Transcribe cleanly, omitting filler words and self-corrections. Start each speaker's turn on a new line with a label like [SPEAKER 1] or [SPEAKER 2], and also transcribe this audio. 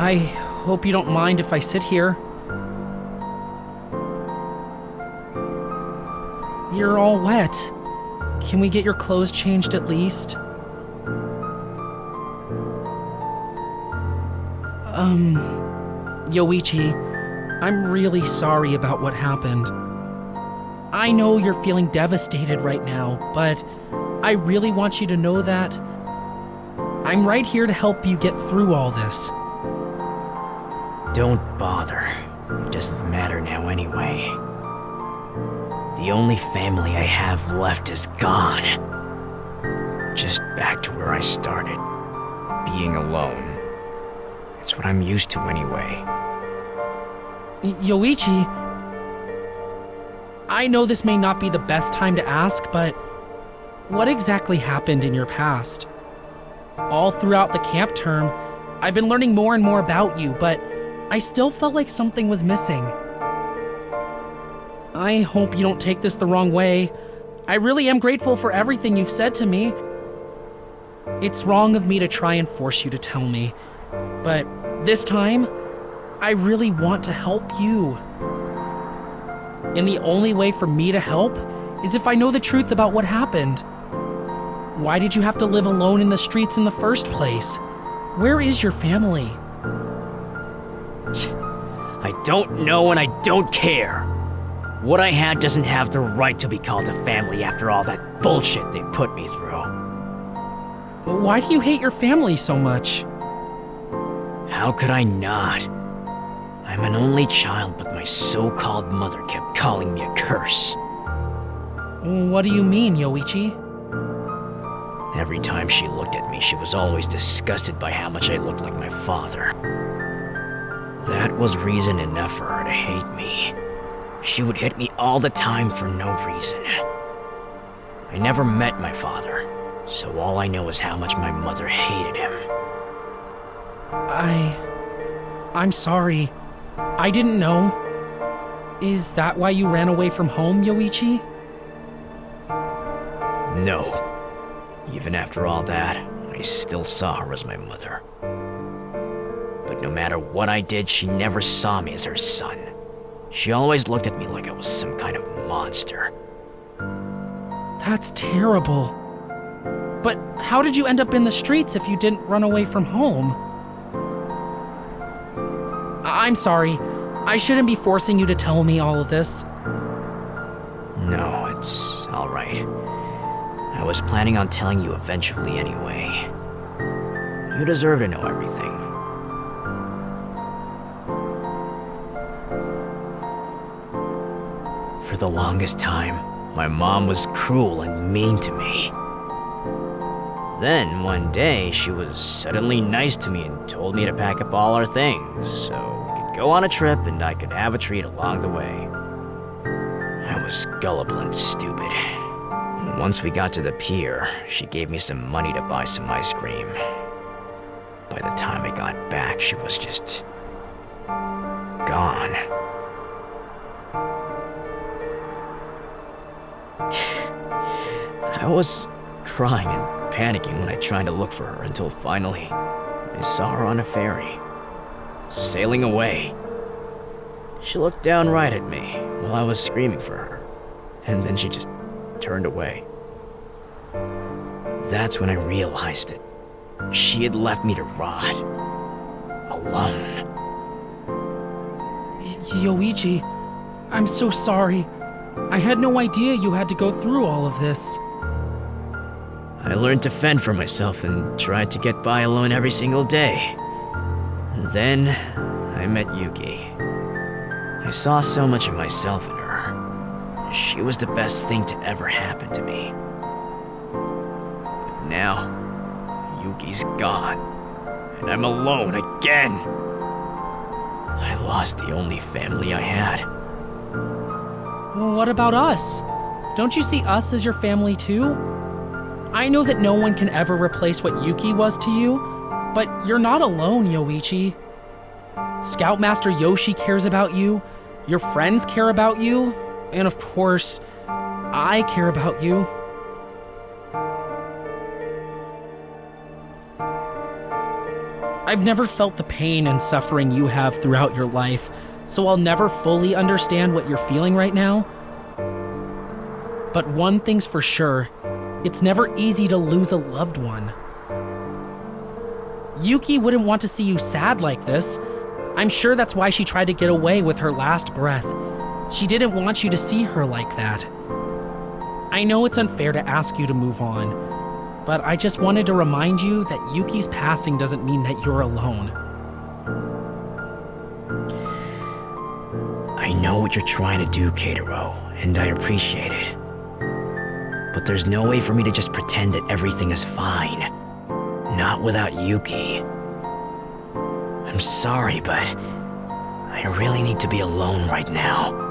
[SPEAKER 1] I hope you don't mind if I sit here. You're all wet. Can we get your clothes changed at least? Yoichi, I'm really sorry about what happened. I know you're feeling devastated right now, but I really want you to know that I'm right here to help you get through all this.
[SPEAKER 2] Don't bother. It doesn't matter now anyway. The only family I have left is gone. Just back to where I started. Being alone. It's what I'm used to anyway.
[SPEAKER 1] Yoichi, I know this may not be the best time to ask, but what exactly happened in your past? All throughout the camp term, I've been learning more and more about you, but I still felt like something was missing. I hope you don't take this the wrong way. I really am grateful for everything you've said to me. It's wrong of me to try and force you to tell me, but this time, I really want to help you. And the only way for me to help is if I know the truth about what happened. Why did you have to live alone in the streets in the first place? Where is your family?
[SPEAKER 2] I don't know and I don't care. What I had doesn't have the right to be called a family after all that bullshit they put me through.
[SPEAKER 1] Why do you hate your family so much?
[SPEAKER 2] How could I not? I'm an only child, but my so-called mother kept calling me a curse.
[SPEAKER 1] What do you mean, Yoichi?
[SPEAKER 2] Every time she looked at me, she was always disgusted by how much I looked like my father. That was reason enough for her to hate me. She would hit me all the time for no reason. I never met my father, so all I know is how much my mother hated him.
[SPEAKER 1] I'm sorry. I didn't know. Is that why you ran away from home, Yoichi?
[SPEAKER 2] No. Even after all that, I still saw her as my mother. But no matter what I did, she never saw me as her son. She always looked at me like I was some kind of monster.
[SPEAKER 1] That's terrible. But how did you end up in the streets if you didn't run away from home? I'm sorry. I shouldn't be forcing you to tell me all of this.
[SPEAKER 2] No, it's all right. I was planning on telling you eventually anyway. You deserve to know everything. For the longest time, my mom was cruel and mean to me. Then, one day, she was suddenly nice to me and told me to pack up all our things, so we could go on a trip and I could have a treat along the way. I was gullible and stupid. Once we got to the pier, she gave me some money to buy some ice cream. By the time I got back, she was just gone. I was crying and panicking when I tried to look for her until finally I saw her on a ferry, sailing away. She looked down right at me while I was screaming for her, and then she just turned away. That's when I realized that she had left me to rot, alone.
[SPEAKER 1] Yoichi, I'm so sorry. I had no idea you had to go through all of this.
[SPEAKER 2] I learned to fend for myself and tried to get by alone every single day. Then, I met Yuki. I saw so much of myself in her. She was the best thing to ever happen to me. But now, Yuki's gone, and I'm alone again. I lost the only family I had.
[SPEAKER 1] What about us? Don't you see us as your family too? I know that no one can ever replace what Yuki was to you, but you're not alone, Yoichi. Scoutmaster Yoshi cares about you, your friends care about you, and of course, I care about you. I've never felt the pain and suffering you have throughout your life, so I'll never fully understand what you're feeling right now. But one thing's for sure, it's never easy to lose a loved one. Yuki wouldn't want to see you sad like this. I'm sure that's why she tried to get away with her last breath. She didn't want you to see her like that. I know it's unfair to ask you to move on, but I just wanted to remind you that Yuki's passing doesn't mean that you're alone.
[SPEAKER 2] I know what you're trying to do, Keitaro, and I appreciate it. But there's no way for me to just pretend that everything is fine. Not without Yuki. I'm sorry, but I really need to be alone right now.